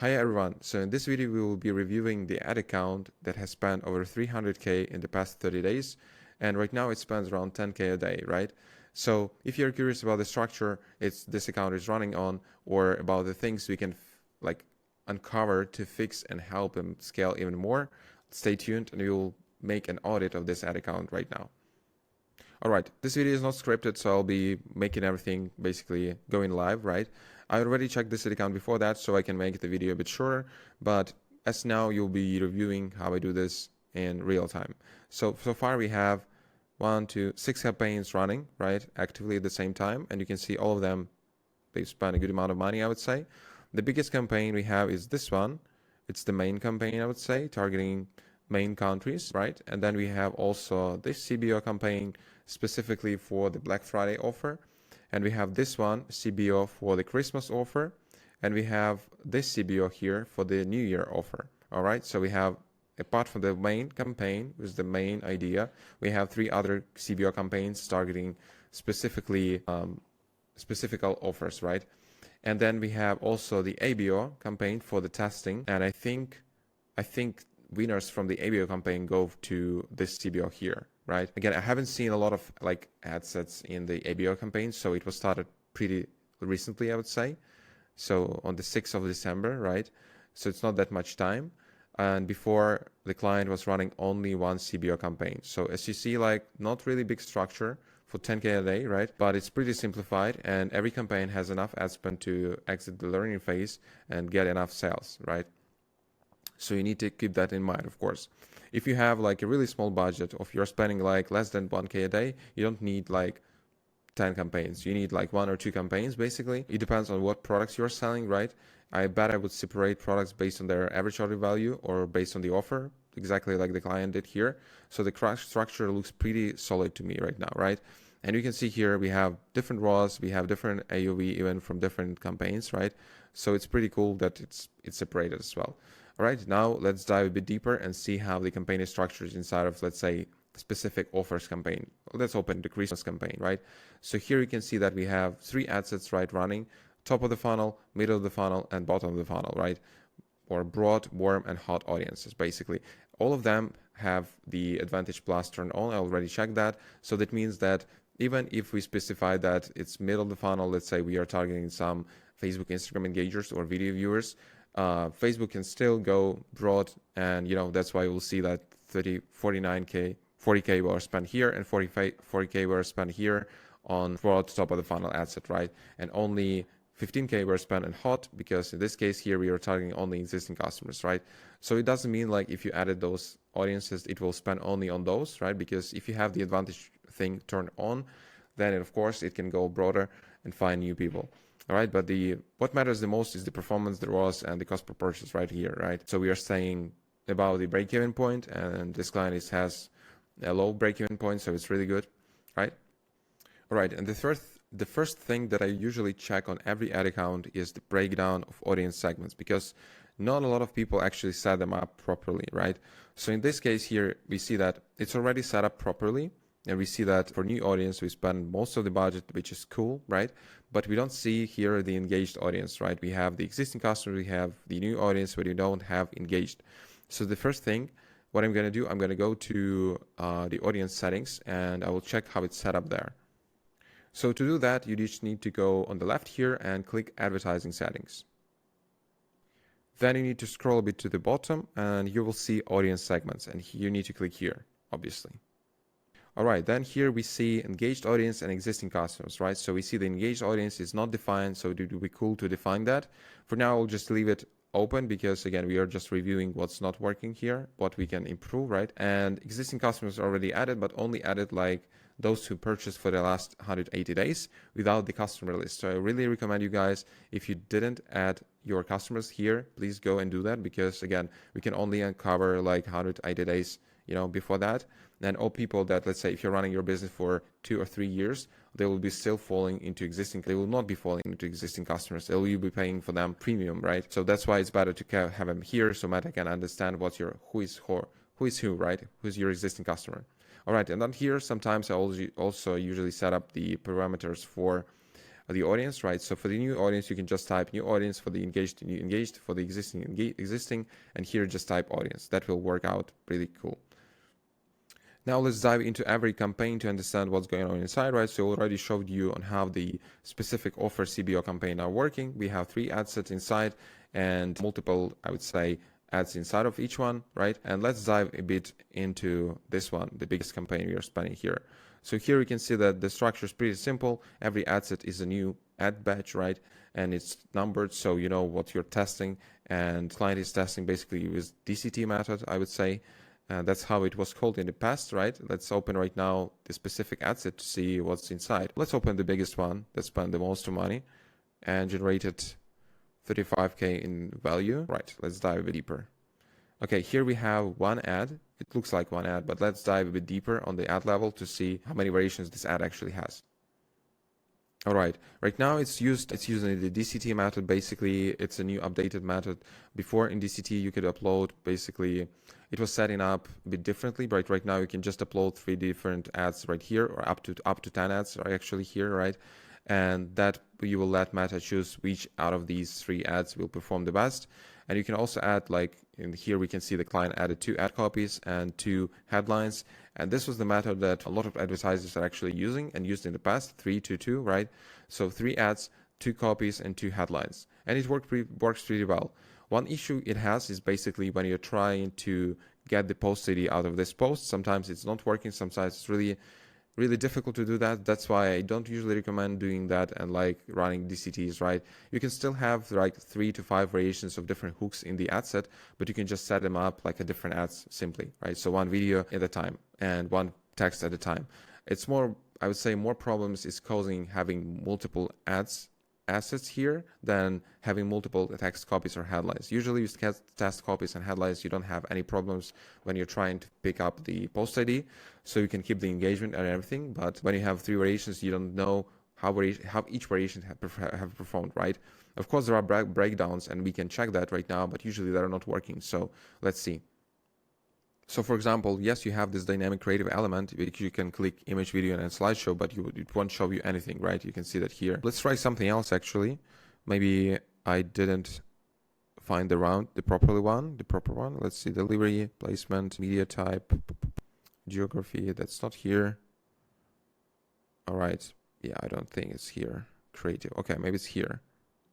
Hi everyone, so in this video we will be reviewing the ad account that has spent over 300k in the past 30 days, and right now it spends around 10k a day, right? So if you're curious about the structure this account is running on, or about the things we can uncover to fix and help them scale even more, stay tuned and we will make an audit of this ad account right now. Alright, this video is not scripted, so I'll be making everything basically going live, right? I already checked this account before that, so I can make the video a bit shorter, but as now you'll be reviewing how I do this in real time. So far we have 6 campaigns running, right, actively at the same time, and you can see all of them, they've spent a good amount of money, I would say. The biggest campaign we have is this one. It's the main campaign, I would say, targeting main countries, right? And then we have also this CBO campaign specifically for the Black Friday offer. And we have this one, CBO for the Christmas offer. And we have this CBO here for the New Year offer. All right, so we have, apart from the main campaign, which is the main idea, we have 3 other CBO campaigns targeting specifically specific offers, right? And then we have also the ABO campaign for the testing. And I think winners from the ABO campaign go to this CBO here, right? Again, I haven't seen a lot of ad sets in the ABO campaign, so it was started pretty recently, I would say. So on the 6th of December, right? So it's not that much time. And before, the client was running only one CBO campaign. So as you see, not really big structure for 10k a day, right? But it's pretty simplified, and every campaign has enough ad spend to exit the learning phase and get enough sales, right? So you need to keep that in mind, of course. If you have a really small budget, or if you're spending less than 1k a day, you don't need 10 campaigns. You need 1 or 2 campaigns, basically. It depends on what products you're selling, right? I bet I would separate products based on their average order value or based on the offer, exactly like the client did here. So the structure looks pretty solid to me right now, right? And you can see here we have different ROAS, we have different AOV even from different campaigns, right? So it's pretty cool that it's separated as well. All right, now let's dive a bit deeper and see how the campaign is structured inside of, let's say, specific offers campaign. Let's open the Christmas campaign, right? So here you can see that we have 3 ad sets, right, running: top of the funnel, middle of the funnel, and bottom of the funnel, right? Or broad, warm, and hot audiences, basically. All of them have the Advantage Plus turned on. I already checked that. So that means that even if we specify that it's middle of the funnel, let's say we are targeting some Facebook, Instagram engagers or video viewers, Facebook can still go broad, and that's why we'll see that 40k were spent here, and 40k were spent here on broad top of the funnel ad set, right? And only 15k were spent in hot, because in this case here we are targeting only existing customers, right? So it doesn't mean if you added those audiences it will spend only on those, right? Because if you have the advantage thing turned on, then of course it can go broader and find new people. All right, but what matters the most is the performance, the ROAS, and the cost per purchase right here, right? So we are saying about the break-even point, and this client has a low break-even point, so it's really good, right? All right, and the first thing that I usually check on every ad account is the breakdown of audience segments, because not a lot of people actually set them up properly, right? So in this case here, we see that it's already set up properly. And we see that for new audience, we spend most of the budget, which is cool, right? But we don't see here the engaged audience, right? We have the existing customer, we have the new audience, but we don't have engaged. So the first thing, what I'm going to do, I'm going to go to the audience settings, and I will check how it's set up there. So to do that, you just need to go on the left here and click advertising settings. Then you need to scroll a bit to the bottom, and you will see audience segments, and you need to click here, obviously. All right, then here we see engaged audience and existing customers, right? So we see the engaged audience is not defined, so it would be cool to define that. For now, I'll just leave it open because, again, we are just reviewing what's not working here, what we can improve, right? And existing customers are already added, but only added those who purchased for the last 180 days without the customer list. So I really recommend you guys, if you didn't add your customers here, please go and do that, because, again, we can only uncover 180 days before that. And all people that, let's say, if you're running your business for 2 or 3 years, they will be still falling into they will not be falling into existing customers. They will be paying for them premium, right? So that's why it's better to have them here, so Meta can understand who is who, right? Who's your existing customer. All right, and then here, sometimes I also usually set up the parameters for the audience, right? So for the new audience, you can just type new audience, for the engaged, new engaged, for the existing, existing, and here just type audience. That will work out really cool. Now let's dive into every campaign to understand what's going on inside, right? So I already showed you on how the specific offer CBO campaign are working. We have 3 ad sets inside and multiple, I would say, ads inside of each one, right? And let's dive a bit into this one, the biggest campaign we are spanning here. So here you can see that the structure is pretty simple. Every ad set is a new ad batch, right? And it's numbered, so you know what you're testing, and client is testing basically with DCT method, I would say. That's how it was called in the past, right? Let's open right now the specific ad set to see what's inside. Let's open the biggest one that spent the most money and generated 35K in value. Right, let's dive a bit deeper. Okay, here we have one ad. It looks like one ad, but let's dive a bit deeper on the ad level to see how many variations this ad actually has. All right, right now it's using the DCT method. Basically, it's a new updated method. Before in DCT, you could upload, basically, it was setting up a bit differently, but right now you can just upload 3 different ads right here, or up to 10 ads are actually here, right? And that you will let Meta choose which out of these 3 ads will perform the best. And you can also add, like in here, we can see the client added 2 ad copies and 2 headlines. And this was the method that a lot of advertisers are actually using and used in the past, 3-2-2, right? So 3 ads, 2 copies, and 2 headlines. And it works pretty well. One issue it has is basically when you're trying to get the post ID out of this post, sometimes it's not working, sometimes it's really difficult to do that. That's why I don't usually recommend doing that and like running DCTs, right? You can still have like 3 to 5 variations of different hooks in the ad set, but you can just set them up like a different ads simply, right? So one video at a time and one text at a time. It's more, I would say, more problems is causing having multiple assets here than having multiple text copies or headlines. Usually you test copies and headlines, you don't have any problems when you're trying to pick up the post ID, so you can keep the engagement and everything. But when you have 3 variations, you don't know how each variation have performed, right? Of course, there are breakdowns and we can check that right now, but usually they're not working. So let's see. So for example, yes, you have this dynamic creative element, which you can click image, video, and slideshow, but it won't show you anything, right? You can see that here. Let's try something else actually. Maybe I didn't find the proper one. Let's see, delivery, placement, media type, geography, that's not here. All right, yeah, I don't think it's here. Creative, okay, maybe it's here.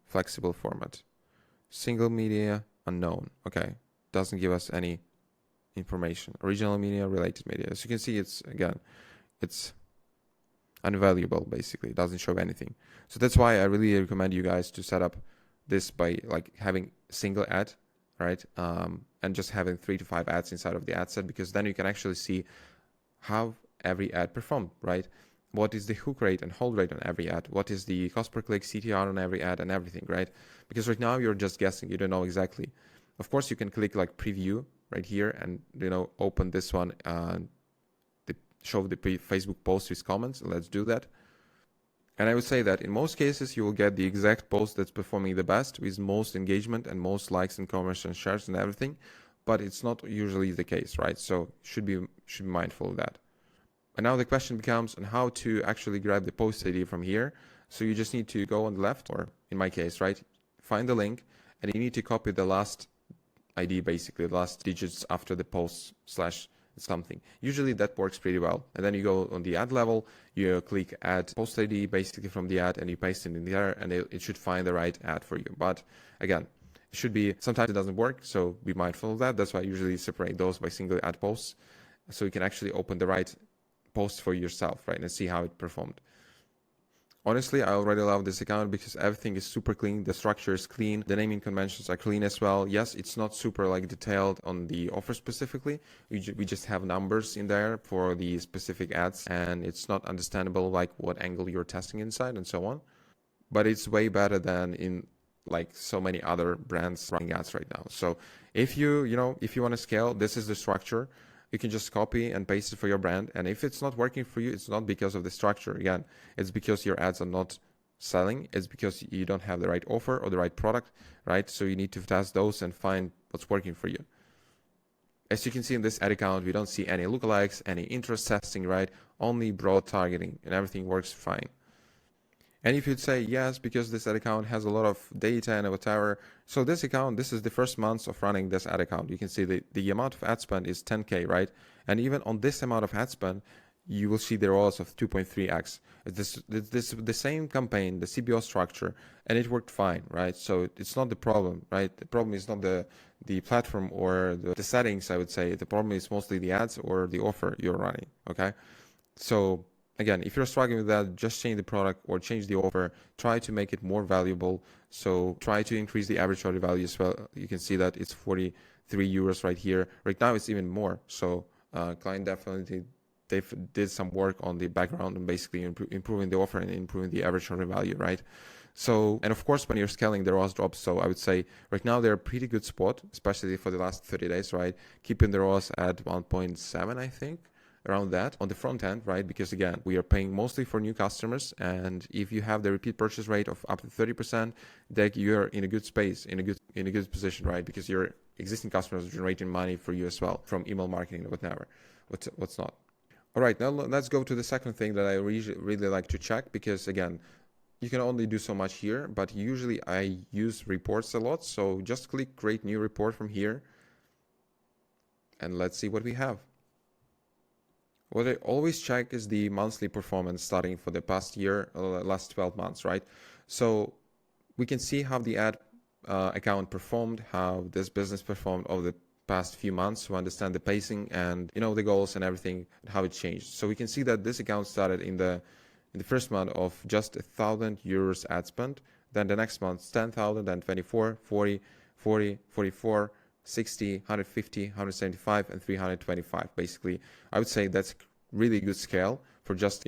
Flexible format. Single media, unknown, okay. Doesn't give us any information. Original media, related media. As you can see, it's invaluable, basically. It doesn't show anything. So that's why I really recommend you guys to set up this by like having single ad, right? And just having 3 to 5 ads inside of the ad set, because then you can actually see how every ad performed, right? What is the hook rate and hold rate on every ad? What is the cost per click, CTR on every ad, and everything, right? Because right now you're just guessing, you don't know exactly. Of course, you can click like preview right here and, you know, open this one and show the Facebook post with comments. Let's do that. And I would say that in most cases, you will get the exact post that's performing the best with most engagement and most likes and comments and shares and everything, but it's not usually the case, right? So should be mindful of that. And now the question becomes on how to actually grab the post ID from here. So you just need to go on the left, or in my case, right, find the link, and you need to copy the last ID, basically the last digits after the post / something. Usually that works pretty well. And then you go on the ad level, you click add post ID basically from the ad, and you paste it in there, and it should find the right ad for you. But again, it should be, sometimes it doesn't work, so be mindful of that. That's why I usually separate those by single ad posts, so you can actually open the right post for yourself, right, and see how it performed. Honestly, I already love this account because everything is super clean. The structure is clean. The naming conventions are clean as well. Yes, it's not super like detailed on the offer specifically. We just have numbers in there for the specific ads, and it's not understandable like what angle you're testing inside and so on. But it's way better than in like so many other brands running ads right now. So if you want to scale, this is the structure. You can just copy and paste it for your brand. And if it's not working for you, it's not because of the structure. Again, it's because your ads are not selling. It's because you don't have the right offer or the right product, right? So you need to test those and find what's working for you. As you can see in this ad account, we don't see any lookalikes, any interest testing, right? Only broad targeting, and everything works fine. And if you'd say yes, because this ad account has a lot of data and whatever. So this account, this is the first months of running this ad account. You can see the amount of ad spend is 10K, right? And even on this amount of ad spend, you will see the ROAS of 2.3x. This the same campaign, the CBO structure, and it worked fine, right? So it's not the problem, right? The problem is not the platform or the settings, I would say. The problem is mostly the ads or the offer you're running, okay? So again, if you're struggling with that, just change the product or change the offer. Try to make it more valuable. So try to increase the average order value as well. You can see that it's 43 euros right here. Right now it's even more. So client definitely they did some work on the background and basically improving the offer and improving the average order value, right? So, and of course, when you're scaling, the ROAS drops. So I would say right now they're a pretty good spot, especially for the last 30 days, right? Keeping the ROAS at 1.7, I think, around that on the front end, right? Because again, we are paying mostly for new customers, and if you have the repeat purchase rate of up to 30%, then you're in a good space, in a good position, right? Because your existing customers are generating money for you as well from email marketing or whatever, what's not. All right, now let's go to the second thing that I really like to check, because again, you can only do so much here, but usually I use reports a lot. So just click create new report from here, and let's see what we have. What I always check is the monthly performance starting for the past year, last 12 months, right? So we can see how the ad account performed, how this business performed over the past few months to understand the pacing and the goals and everything and how it changed. So we can see that this account started in the first month of just 1,000 euros ad spend. Then the next month 10,000, then 24, 40, 40, 44, 60, 150, 175, and 325. Basically, I would say that's really good scale for just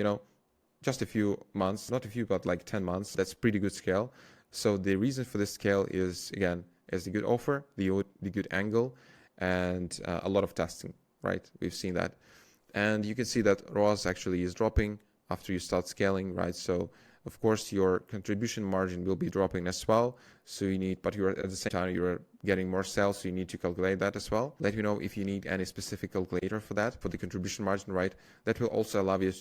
just a few months, not a few, but like 10 months. That's pretty good scale. So the reason for this scale is, again, is the good offer, the good angle, and a lot of testing, right? We've seen that. And you can see that ROAS actually is dropping after you start scaling, right? So of course your contribution margin will be dropping as well. So you need, but you're at the same time, you're getting more sales. So you need to calculate that as well. Let me know if you need any specific calculator for that, for the contribution margin, right? That will also allow you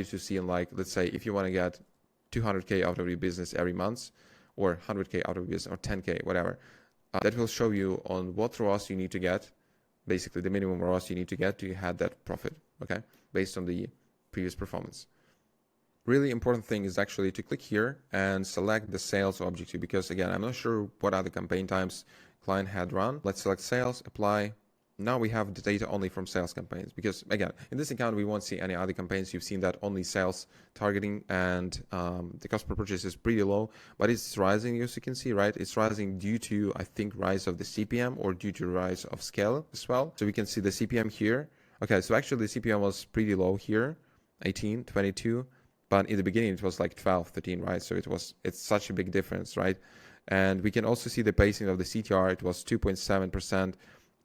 to see, in, like, let's say if you want to get 200K out of your business every month, or 100K out of your business, or 10K, whatever. That will show you on what ROAS you need to get, basically the minimum ROAS you need to get to have that profit, okay, based on the previous performance. Really important thing is actually to click here and select the sales objective, because again, I'm not sure what other campaign times client had run. Let's select sales, apply. Now we have the data only from sales campaigns, because again, in this account, we won't see any other campaigns. You've seen that only sales targeting, and the cost per purchase is pretty low, but it's rising, as you can see, right? It's rising due to, I think, rise of the CPM, or due to rise of scale as well. So we can see the CPM here. Okay, so actually the CPM was pretty low here, 18, 22, but in the beginning it was like 12, 13, right? So it's such a big difference, right? And we can also see the pacing of the CTR. It was 2.7%,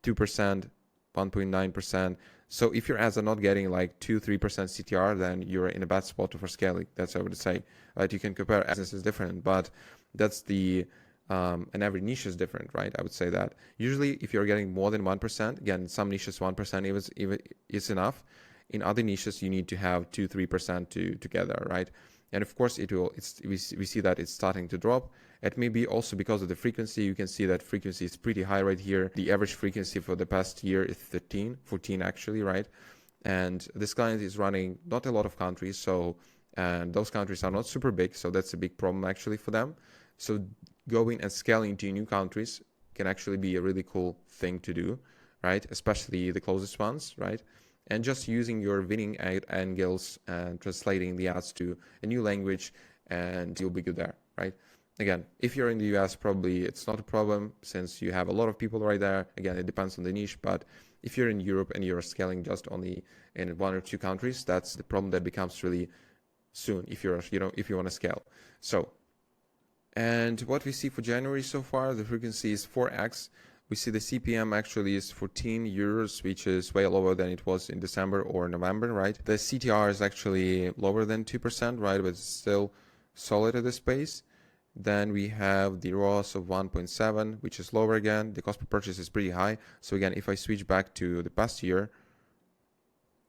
2%, 1.9%. So if your ads are not getting like 2-3% CTR, then you're in a bad spot for scaling. That's what I would say. Right? You can compare ads is different, but that's the and every niche is different, right? I would say that usually if you're getting more than 1%, again, some niches 1% is enough. In other niches, you need to have 2-3% together, right? And of course, we see that it's starting to drop. It may be also because of the frequency. You can see that frequency is pretty high right here. The average frequency for the past year is 14 actually, right? And this client is running not a lot of countries, and those countries are not super big, so that's a big problem actually for them. So going and scaling to new countries can actually be a really cool thing to do, right? Especially the closest ones, right? And just using your winning angles and translating the ads to a new language, and you'll be good there, right? Again, if you're in the US, probably it's not a problem since you have a lot of people right there. Again, it depends on the niche, but if you're in Europe and you're scaling just only in 1 or 2 countries, that's the problem that becomes really soon if you want to scale. So, and what we see for January so far, the frequency is 4x. We see the CPM actually is 14 euros, which is way lower than it was in December or November, right? The CTR is actually lower than 2%, right? But it's still solid at this pace. Then we have the ROAS of 1.7, which is lower again. The cost per purchase is pretty high. So again, if I switch back to the past year,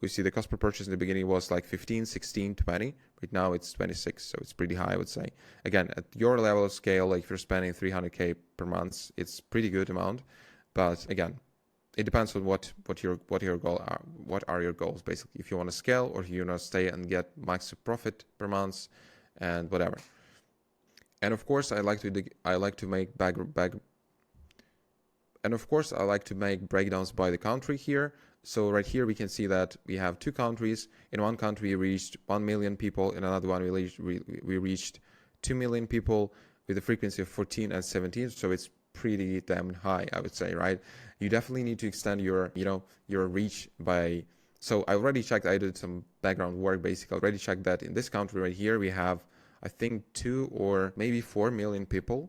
we see the cost per purchase in the beginning was like 15, 16, 20. Right now it's 26, so it's pretty high, I would say. Again, at your level of scale, like if you're spending 300K per month, it's pretty good amount. But again, it depends on what your goal are. What are your goals basically? If you want to scale or if you want to stay and get max profit per month and whatever. And of course, I like to make breakdowns by the country here. So right here we can see that we have two countries. In one country we reached 1 million people. In another one we reached 2 million people with a frequency of 14 and 17. So it's pretty damn high, I would say, right? You definitely need to extend your reach by. So I already checked. I did some background work. Basically, I already checked that in this country right here we have, I think, 2 or maybe 4 million people,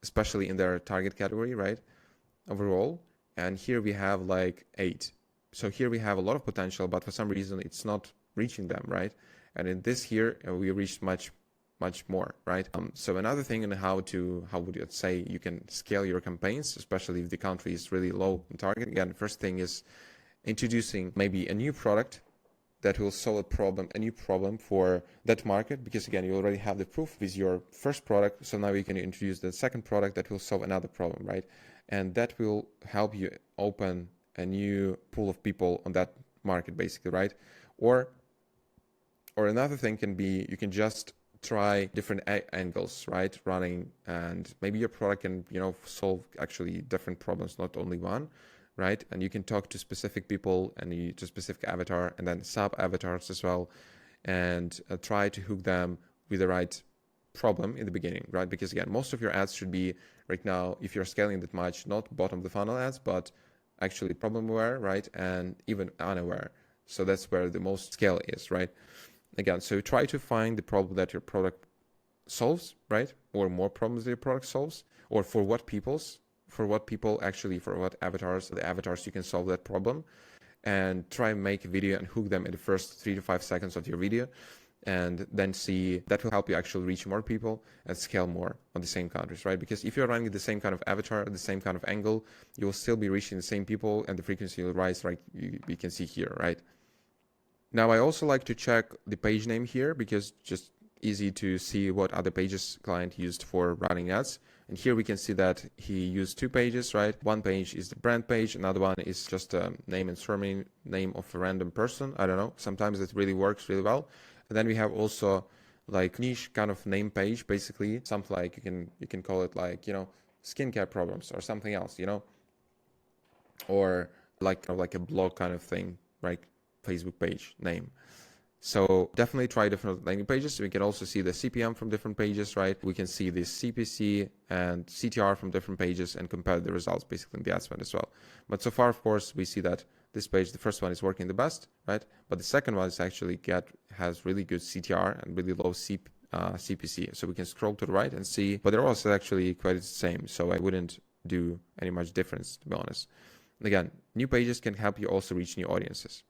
especially in their target category, right? Overall, and here we have like 8. So here we have a lot of potential, but for some reason it's not reaching them, right? And in this here we reached much more, right? So another thing on how would you say you can scale your campaigns, especially if the country is really low in target. Again, first thing is introducing maybe a new product that will solve a new problem for that market, because again, you already have the proof with your first product. So now you can introduce the second product that will solve another problem, right? And that will help you open a new pool of people on that market, basically, right? Or another thing can be, you can just try different angles, right? Running, and maybe your product can, solve actually different problems, not only one, right? And you can talk to specific people and to specific avatar and then sub avatars as well, and try to hook them with the right problem in the beginning, right? Because again, most of your ads should be right now, if you're scaling that much, not bottom of the funnel ads, but actually problem aware, right? And even unaware. So that's where the most scale is, right? Again, so try to find the problem that your product solves, right? Or more problems that your product solves, or for what avatars, the avatars you can solve that problem, and try and make a video and hook them in the first 3 to 5 seconds of your video. And then see, that will help you actually reach more people and scale more on the same countries, right? Because if you're running the same kind of avatar, the same kind of angle, you will still be reaching the same people and the frequency will rise, right? You can see here, right? Now, I also like to check the page name here, because just easy to see what other pages client used for running ads. And here we can see that he used 2 pages, right? One page is the brand page. Another one is just a name and surname name of a random person. I don't know. Sometimes it really works really well. And then we have also like niche kind of name page, basically something like you can call it like, skincare problems or something else, or like a blog kind of thing, right? Facebook page name. So definitely try different landing pages. We can also see the CPM from different pages, right? We can see the CPC and CTR from different pages and compare the results basically in the ad spend as well. But so far, of course, we see that this page, the first one is working the best, right? But the second one is actually has really good CTR and really low CPC. So we can scroll to the right and see, but they're also actually quite the same. So I wouldn't do any much difference, to be honest. Again, new pages can help you also reach new audiences.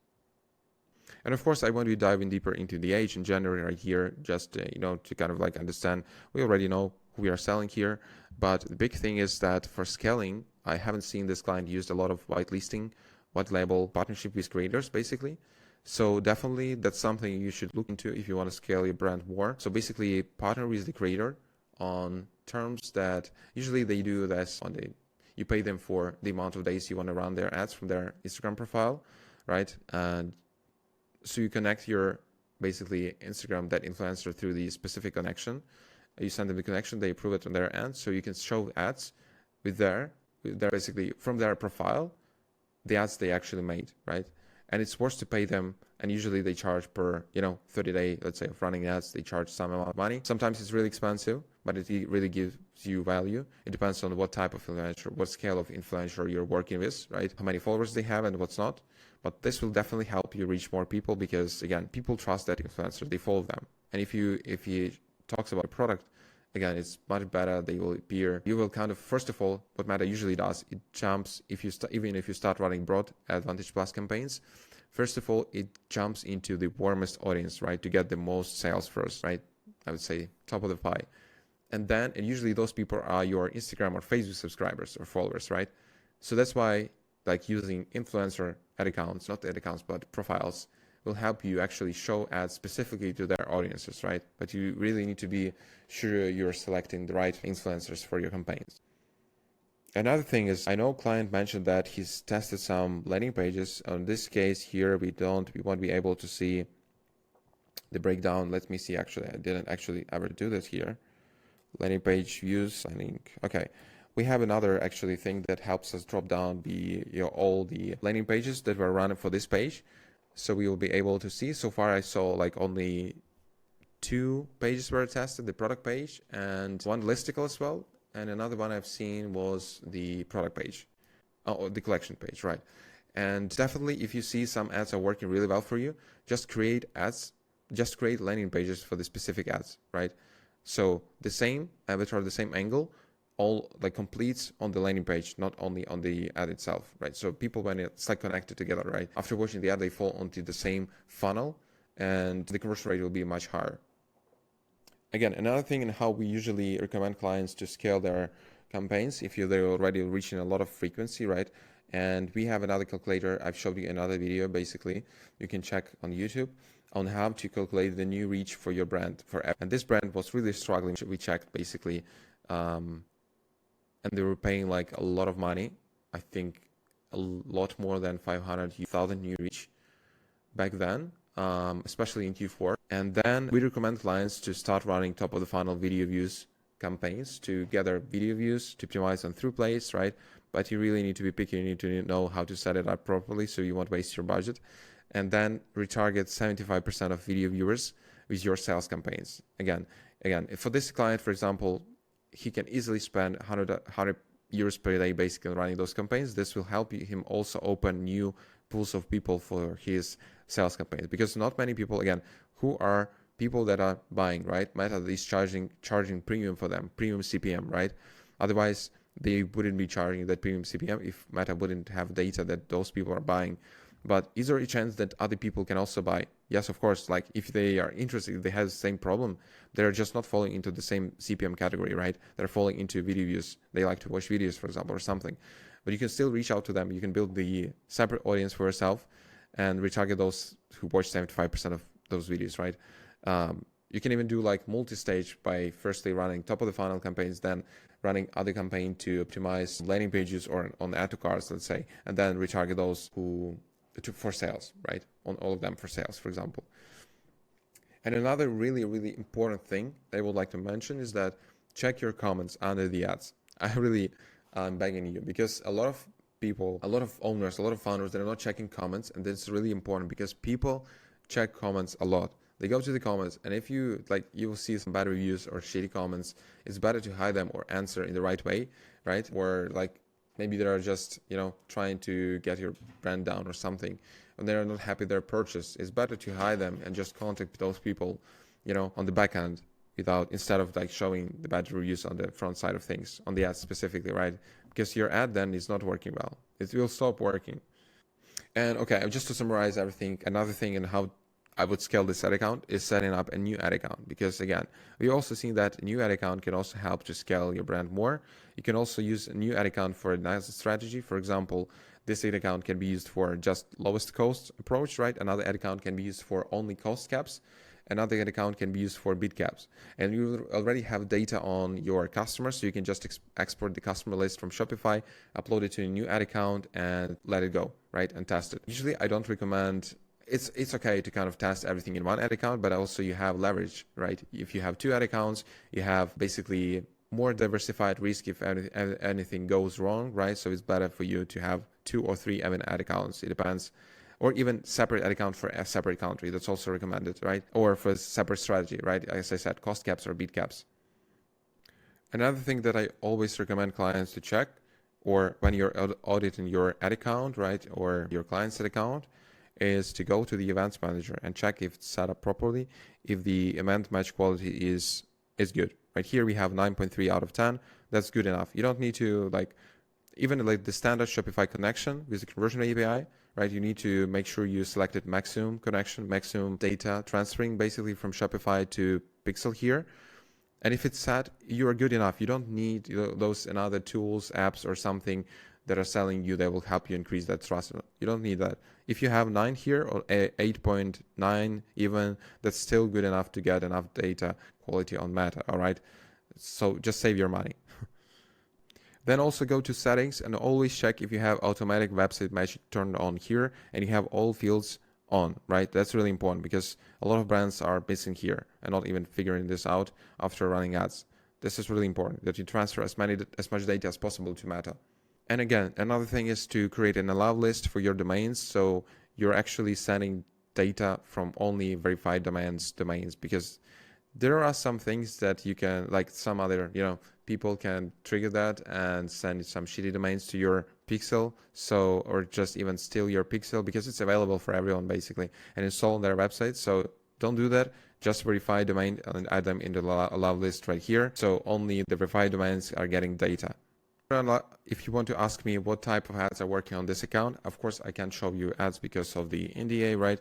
And of course, I want to dive in deeper into the age in January right here, just to kind of like understand. We already know who we are selling here, but the big thing is that for scaling, I haven't seen this client used a lot of white label partnership with creators, basically. So definitely that's something you should look into if you want to scale your brand more. So basically, partner with the creator on terms that usually they do this you pay them for the amount of days you want to run their ads from their Instagram profile, right? And so you connect your basically Instagram, that influencer, through the specific connection. You send them the connection, they approve it on their end, so you can show ads with their basically from their profile, the ads they actually made, right? And it's worth to pay them, and usually they charge per 30-day, let's say, of running ads, they charge some amount of money. Sometimes it's really expensive, but it really gives you value. It depends on what type of influencer, what scale of influencer you're working with, right? How many followers they have and what's not. But this will definitely help you reach more people, because again, people trust that influencer, they follow them. And if he talks about a product, again, it's much better. They will appear. You will kind of, first of all, what Meta usually does, it jumps even if you start running broad Advantage Plus campaigns. First of all, it jumps into the warmest audience, right, to get the most sales first, right? I would say top of the pie, and usually those people are your Instagram or Facebook subscribers or followers, right? So that's why like using influencer ad accounts, not ad accounts, but profiles, will help you actually show ads specifically to their audiences, right? But you really need to be sure you're selecting the right influencers for your campaigns. Another thing is, I know client mentioned that he's tested some landing pages. In this case here, we won't be able to see the breakdown. Let me see, actually, I didn't actually ever do this here. Landing page views, I think, okay. We have another actually thing that helps us drop down all the landing pages that were running for this page. So we will be able to see, so far I saw like only 2 pages were tested, the product page and one listicle as well. And another one I've seen was the product page, the collection page, right? And definitely if you see some ads are working really well for you, just create landing pages for the specific ads, right? So the same avatar, the same angle, all like completes on the landing page, not only on the ad itself, right? So people, when it's like connected together, right? After watching the ad, they fall onto the same funnel and the conversion rate will be much higher. Again, another thing in how we usually recommend clients to scale their campaigns, if they're already reaching a lot of frequency, right? And we have another calculator. I've showed you another video, basically. You can check on YouTube on how to calculate the new reach for your brand. And this brand was really struggling. We checked basically, and they were paying like a lot of money. I think a lot more than 500,000 new reach back then. Especially in Q4. And then we recommend clients to start running top of the funnel video views campaigns to gather video views to optimize on through plays, right? But you really need to be picky. You need to know how to set it up properly so you won't waste your budget. And then retarget 75% of video viewers with your sales campaigns. Again, for this client, for example, he can easily spend 100 euros per day basically running those campaigns. This will help him also open new pools of people for his sales campaigns, because not many people, again, who are people that are buying, right? Meta is charging premium for them, premium CPM, right? Otherwise, they wouldn't be charging that premium CPM if Meta wouldn't have data that those people are buying. But is there a chance that other people can also buy? Yes, of course. Like if they are interested, if they have the same problem, they're just not falling into the same CPM category, right? They're falling into video views. They like to watch videos, for example, or something. But you can still reach out to them. You can build the separate audience for yourself and retarget those who watch 75% of those videos, right? You can even do like multi-stage by firstly running top of the funnel campaigns, then running other campaign to optimize landing pages or on add to carts, let's say, and then retarget those for sales, right? On all of them for sales, for example. And another really, really important thing I would like to mention is that check your comments under the ads. I'm begging you, because a lot of people, a lot of owners, a lot of founders, they're not checking comments, and this is really important because people check comments a lot. They go to the comments, and if you will see some bad reviews or shitty comments, it's better to hide them or answer in the right way, right? Or like maybe they're just, trying to get your brand down or something, and they're not happy with their purchase. It's better to hide them and just contact those people, on the back end instead of like showing the bad reviews on the front side of things, on the ad specifically, right? Because your ad then is not working well. It will stop working. And okay, just to summarize everything, another thing in how I would scale this ad account is setting up a new ad account, because again, we also seen that a new ad account can also help to scale your brand more. You can also use a new ad account for a nice strategy. For example, this ad account can be used for just lowest cost approach, right? Another ad account can be used for only cost caps. Another ad account can be used for bid caps. And you already have data on your customers, so you can just export the customer list from Shopify, upload it to a new ad account and let it go, right? And test it. Usually I don't recommend, it's okay to kind of test everything in one ad account, but also you have leverage, right? If you have 2 ad accounts, you have basically more diversified risk if anything goes wrong, right? So it's better for you to have 2 or 3 even ad accounts. It depends. Or even separate ad account for a separate country. That's also recommended, right? Or for a separate strategy, right? As I said, cost caps or bid caps. Another thing that I always recommend clients to check, or when you're auditing your ad account, right? Or your client's ad account, is to go to the events manager and check if it's set up properly, if the event match quality is good. Right here we have 9.3 out of 10. That's good enough. You don't need to even the standard Shopify connection with the conversion API, right? You need to make sure you selected maximum connection, maximum data transferring basically from Shopify to Pixel here. And if it's set, you are good enough. You don't need those and other tools, apps or something that are selling you that will help you increase that trust. You don't need that. If you have 9 here or 8.9 even, that's still good enough to get enough data quality on Meta, all right? So just save your money. Then also go to settings and always check if you have automatic website match turned on here and you have all fields on, right? That's really important because a lot of brands are missing here and not even figuring this out after running ads. This is really important that you transfer as much data as possible to Meta. And again, another thing is to create an allow list for your domains. So you're actually sending data from only verified domains because there are some things that you can, like some other, people can trigger that and send some shitty domains to your pixel. So, or just even steal your pixel because it's available for everyone basically and install on their website. So don't do that. Just verify domain and add them in the allow list right here. So only the verified domains are getting data. If you want to ask me what type of ads are working on this account, of course I can't show you ads because of the NDA, right?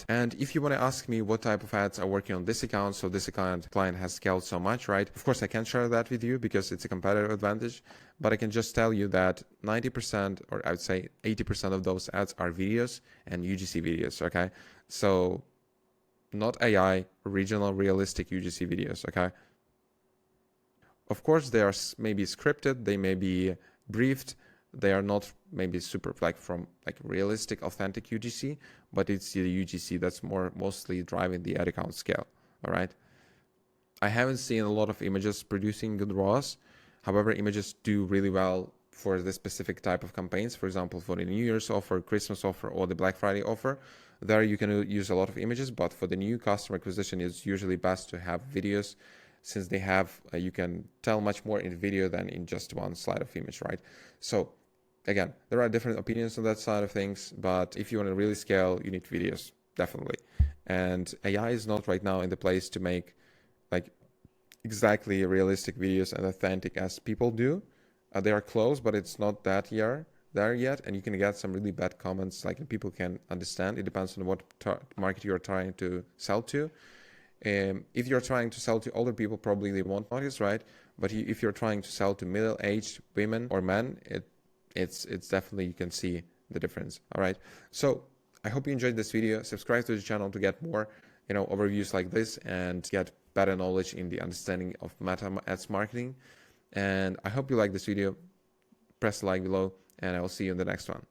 And if you want to ask me what type of ads are working on this account, so this client has scaled so much, right? Of course I can't share that with you because it's a competitive advantage, but I can just tell you that 90% or I would say 80% of those ads are videos and UGC videos, okay? So not AI, original, realistic UGC videos, okay? Of course, they are maybe scripted, they may be briefed, they are not maybe super from realistic, authentic UGC, but it's the UGC that's mostly driving the ad account scale, all right? I haven't seen a lot of images producing good ROAS. However, images do really well for the specific type of campaigns. For example, for the New Year's offer, Christmas offer, or the Black Friday offer, there you can use a lot of images, but for the new customer acquisition, it's usually best to have videos since they have, you can tell much more in video than in just one slide of image, right? So again, there are different opinions on that side of things, but if you want to really scale, you need videos, definitely. And AI is not right now in the place to make exactly realistic videos and authentic as people do. They are close, but it's not that there yet, and you can get some really bad comments, people can understand. It depends on what market you're trying to sell to. If you're trying to sell to older people, probably they won't notice, right? But if you're trying to sell to middle-aged women or men, it's definitely, you can see the difference. All right. So I hope you enjoyed this video. Subscribe to the channel to get more, overviews like this and get better knowledge in the understanding of Meta ads marketing. And I hope you like this video. Press the like below, and I will see you in the next one.